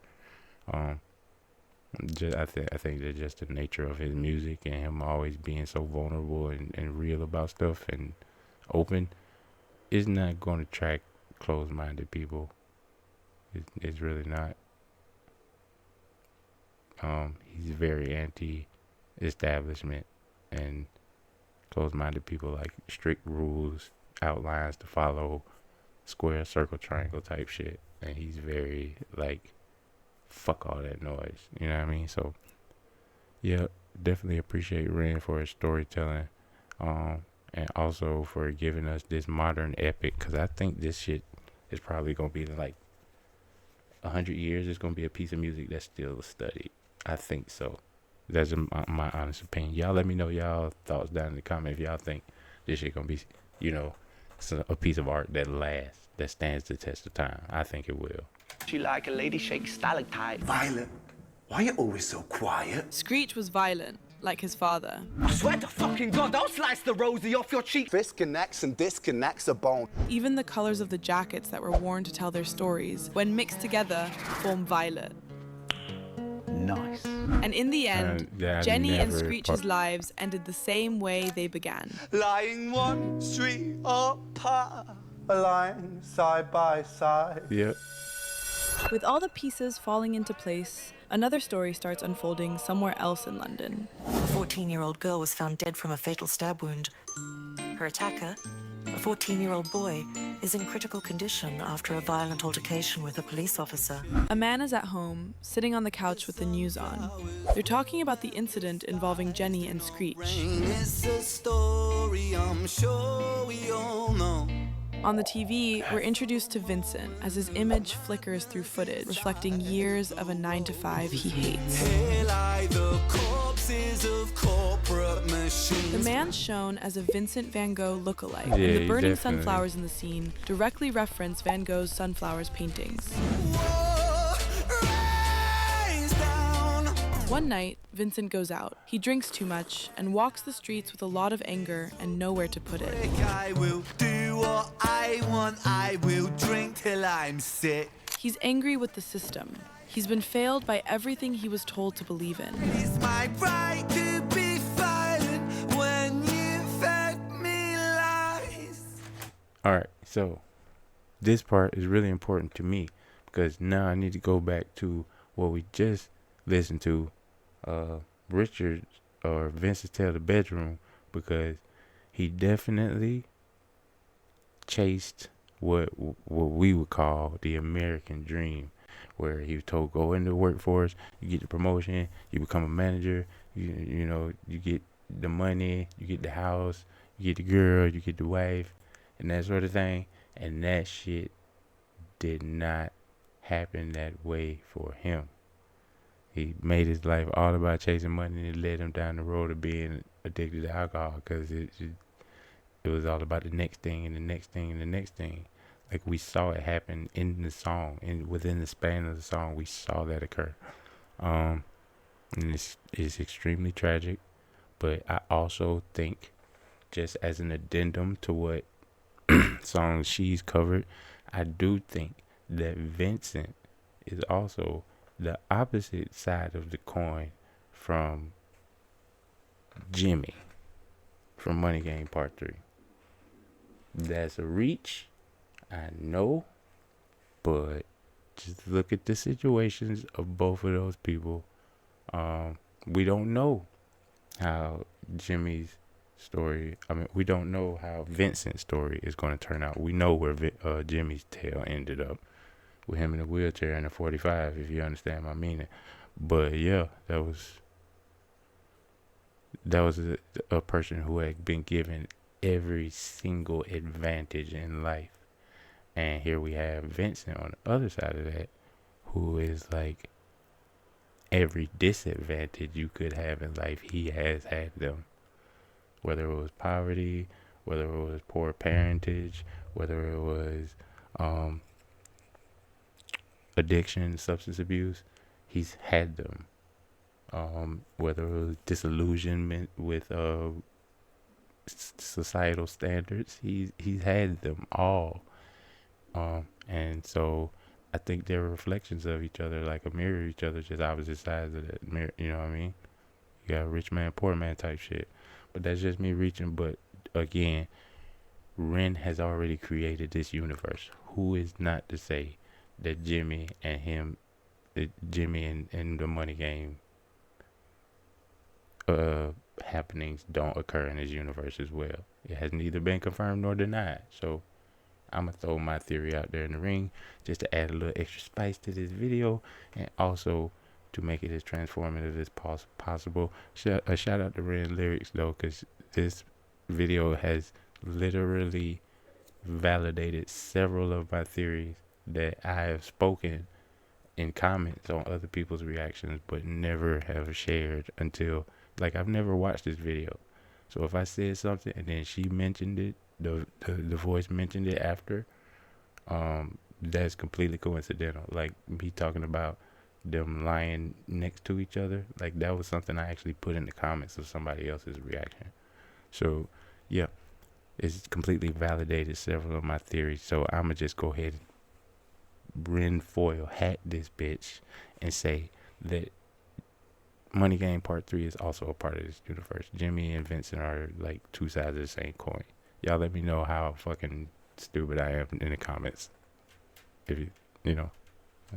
I think that just the nature of his music and him always being so vulnerable and real about stuff and open is not going to attract closed-minded people. It's really not. He's very anti-establishment, and closed-minded people like strict rules, outlines to follow, square, circle, triangle type shit. And he's very like, fuck all that noise, you know what I mean? So yeah, definitely appreciate Ren for his storytelling. and also for giving us this modern epic, because I think this shit is probably gonna be like 100 years. It's gonna be a piece of music that's still studied. I think so. That's my honest opinion. Y'all let me know y'all thoughts down in the comments if y'all think this shit gonna be, you know, a piece of art that lasts, that stands the test of time. I think it will. She like a lady shake stalactite. Violet, why are you always so quiet? Screech was violent, like his father. I swear to fucking God, don't slice the rosy off your cheek. This connects and disconnects a bone. Even the colors of the jackets that were worn to tell their stories, when mixed together, form violet. Nice. And in the end, yeah, Jenny and never Screech's lives ended the same way they began. Lying one street apart, lying side by side. Yep. With all the pieces falling into place, another story starts unfolding somewhere else in London. A 14-year-old girl was found dead from a fatal stab wound. Her attacker, a 14-year-old boy, is in critical condition after a violent altercation with a police officer. A man is at home, sitting on the couch with the news on. They're talking about the incident involving Jenny and Screech. It's a story I'm sure we all know. On the TV, we're introduced to Vincent as his image flickers through footage, reflecting years of a 9-to-5 he hates. The man's shown as a Vincent van Gogh lookalike, and the Yeah, burning definitely. sunflowers in the scene directly reference Van Gogh's sunflowers paintings. One night, Vincent goes out. He drinks too much and walks the streets with a lot of anger and nowhere to put it. I will do what I want. I will drink till I'm sick. He's angry with the system. He's been failed by everything he was told to believe in. It's my right to be violent when you fed me lies. All right, so this part is really important to me because now I need to go back to what we just listened to, Richard or Vincent's Tale of the Bedroom, because he definitely chased what we would call the American dream, where he was told go into the workforce, you get the promotion, you become a manager, you know, you get the money, you get the house, you get the girl, you get the wife, and that sort of thing. And that shit did not happen that way for him. He made his life all about chasing money, and it led him down the road of being addicted to alcohol, because it was all about the next thing and the next thing and the next thing. Like we saw it happen in the song, and within the span of the song, we saw that occur. And it's extremely tragic, but I also think, just as an addendum to what songs she's covered, I do think that Vincent is also the opposite side of the coin from Jimmy from Money Game Part 3. That's a reach, I know, but just look at the situations of both of those people. We don't know how Jimmy's story, we don't know how Vincent's story is going to turn out. We know where Jimmy's tale ended up, with him in a wheelchair and a 45, if you understand my meaning. But yeah, that was a person who had been given every single advantage in life. And here we have Vincent on the other side of that, who is like every disadvantage you could have in life, he has had them. Whether it was poverty, whether it was poor parentage, whether it was addiction, substance abuse, he's had them. Whether it was disillusionment with societal standards, he's had them all. And so I think they're reflections of each other, like a mirror of each other, just opposite sides of that mirror. You know what I mean? You got rich man, poor man type shit. But that's just me reaching. But again, Ren has already created this universe. Who is not to say that Jimmy and the Money Game happenings don't occur in his universe as well? It has neither been confirmed nor denied. So I'm going to throw my theory out there in the ring just to add a little extra spice to this video, and also to make it as transformative as possible. A shout out to Ren Lyrics though, because this video has literally validated several of my theories that I have spoken in comments on other people's reactions, but never have shared until, like, I've never watched this video. So if I said something and then she mentioned it, the voice mentioned it after, that's completely coincidental. Like me talking about them lying next to each other, like that was something I actually put in the comments of somebody else's reaction. So yeah, it's completely validated several of my theories. So I'ma just go ahead and Ren foil hat this bitch and say that Money Game Part 3 is also a part of this universe. Jimmy and Vincent are like two sides of the same coin. Y'all let me know how fucking stupid I am in the comments. If you know.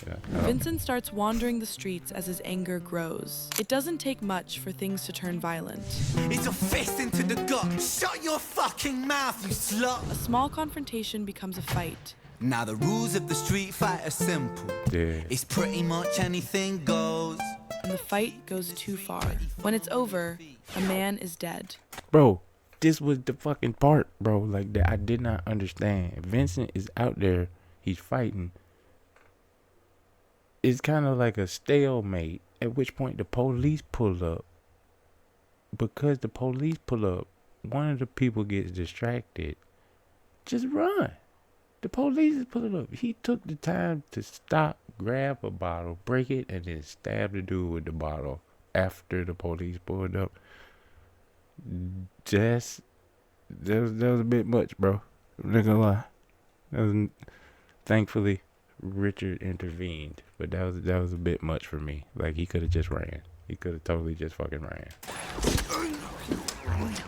Yeah. Vincent starts wandering the streets as his anger grows. It doesn't take much for things to turn violent. It's a fist into the gut. Shut your fucking mouth, you slut. A small confrontation becomes a fight. Now the rules of the street fight are simple. Yeah. It's pretty much anything goes. And the fight goes too far. When it's over, a man is dead. Bro, this was the fucking part, bro, like that I did not understand. Vincent is out there, he's fighting. It's kind of like a stalemate, at which point the police pull up. Because the police pull up, one of the people gets distracted. Just run. The police is pulling up. He took the time to stop, grab a bottle, break it, and then stab the dude with the bottle after the police pulled up. That was a bit much, bro. I'm not gonna lie. Thankfully, Richard intervened, but that was a bit much for me. Like, he could have just ran. He could have totally just fucking ran.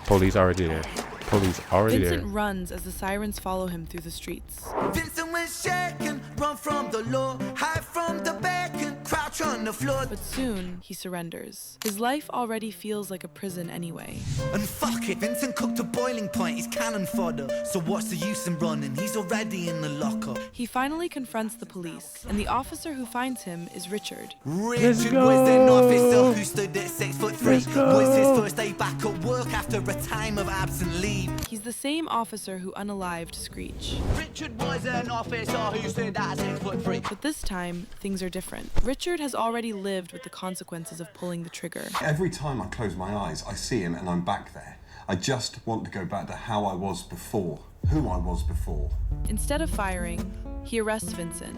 Police already there. Police already there. Vincent runs as the sirens follow him through the streets. Vincent went shaken, run from the law, hide from the beacon, crouch on the floor. But soon, he surrenders. His life already feels like a prison anyway. And fuck it, Vincent cooked to boiling point, he's cannon fodder. So what's the use in running? He's already in the locker. He finally confronts the police, and the officer who finds him is Richard. Richard was an officer who stood at 6'3". Was his first day back at work after a time of absent leave. He's the same officer who unalived Screech. Richard was an officer who stood at 6'3". But this time, things are different. Richard has already lived with the consequences of pulling the trigger. Every time I close my eyes, I see him and I'm back there. I just want to go back to how I was before, who I was before. Instead of firing, he arrests Vincent.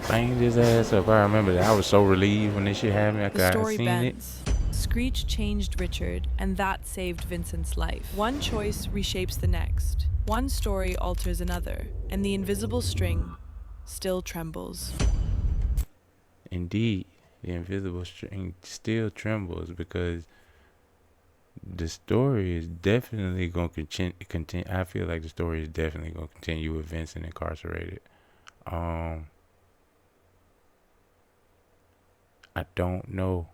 Banged his ass up. I remember that. I was so relieved when this shit happened. I The story seen bends. Screech changed Richard, and that saved Vincent's life. One choice reshapes the next. One story alters another, and the invisible string still trembles. Indeed, the invisible string still trembles because the story is definitely going to continue. I feel like the story is definitely going to continue with Vincent incarcerated. I don't know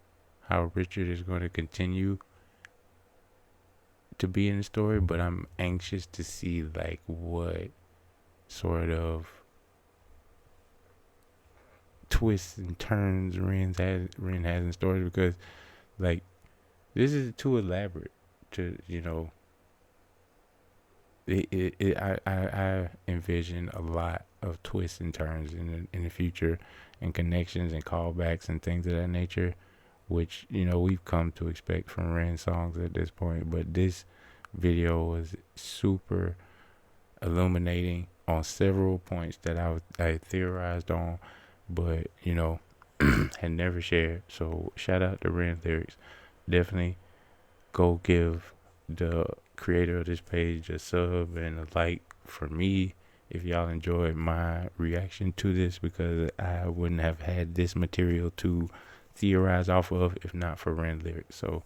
how Richard is going to continue to be in the story, but I'm anxious to see like what sort of twists and turns Ren has in story, because like this is too elaborate to, you know, I envision a lot of twists and turns in the future, and connections and callbacks and things of that nature, which, you know, we've come to expect from Ren songs at this point. But this video was super illuminating on several points that I theorized on, but, you know, had never shared. So shout out to Ren Lyrics. Definitely go give the creator of this page a sub and a like for me if y'all enjoyed my reaction to this, because I wouldn't have had this material to theorize off of if not for Ren Lyrics. So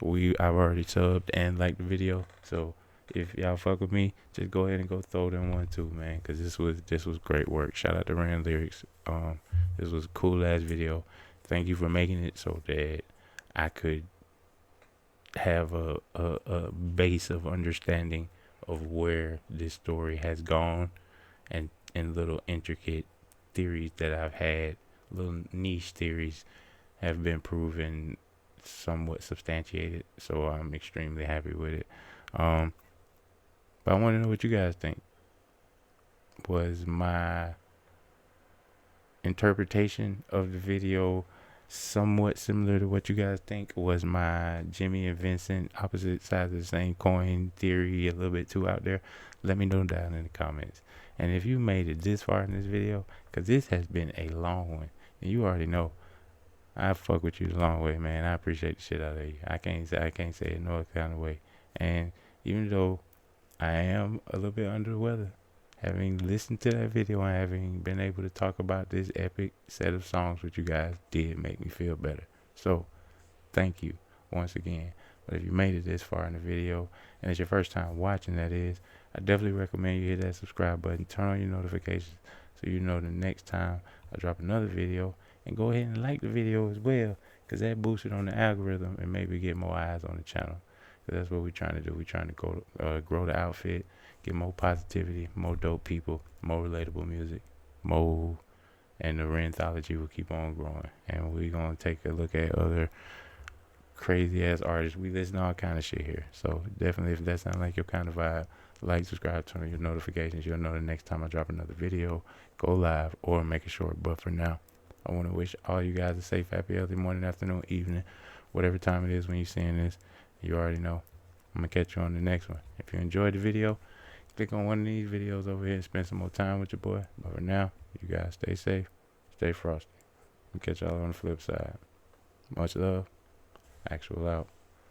I've already subbed and liked the video, so if y'all fuck with me, just go ahead and go throw them one too, man, because this was great work. Shout out to Ren Lyrics. This was a cool ass video. Thank you for making it so that I could have a base of understanding of where this story has gone, and little intricate theories that I've had, little niche theories, have been proven somewhat substantiated, so I'm extremely happy with it. But I want to know what you guys think. Was my interpretation of the video somewhat similar to what you guys think? Was my Jimmy and Vincent opposite sides of the same coin theory a little bit too out there? Let me know down in the comments. And if you made it this far in this video, because this has been a long one, and you already know I fuck with you the long way, man. I appreciate the shit out of you. I can't say it no other kind of way. And even though I am a little bit under the weather, having listened to that video and having been able to talk about this epic set of songs with you guys did make me feel better. So, thank you once again. But if you made it this far in the video, and it's your first time watching, that is, I definitely recommend you hit that subscribe button, turn on your notifications so you know the next time I drop another video, and go ahead and like the video as well, because that boosts it on the algorithm and maybe get more eyes on the channel. Because that's what we're trying to do. We're trying to grow the outfit, get more positivity, more dope people, more relatable music, more, and the Renthology will keep on growing. And we're going to take a look at other crazy ass artists. We listen to all kind of shit here. So definitely, if that sounds like your kind of vibe, like, subscribe, turn on your notifications. You'll know the next time I drop another video, go live, or make it short. But for now, I want to wish all you guys a safe, happy, healthy morning, afternoon, evening, whatever time it is when you're seeing this. You already know. I'm going to catch you on the next one. If you enjoyed the video, click on one of these videos over here and spend some more time with your boy. But for now, you guys stay safe, stay frosty. We'll catch y'all on the flip side. Much love. Actual out.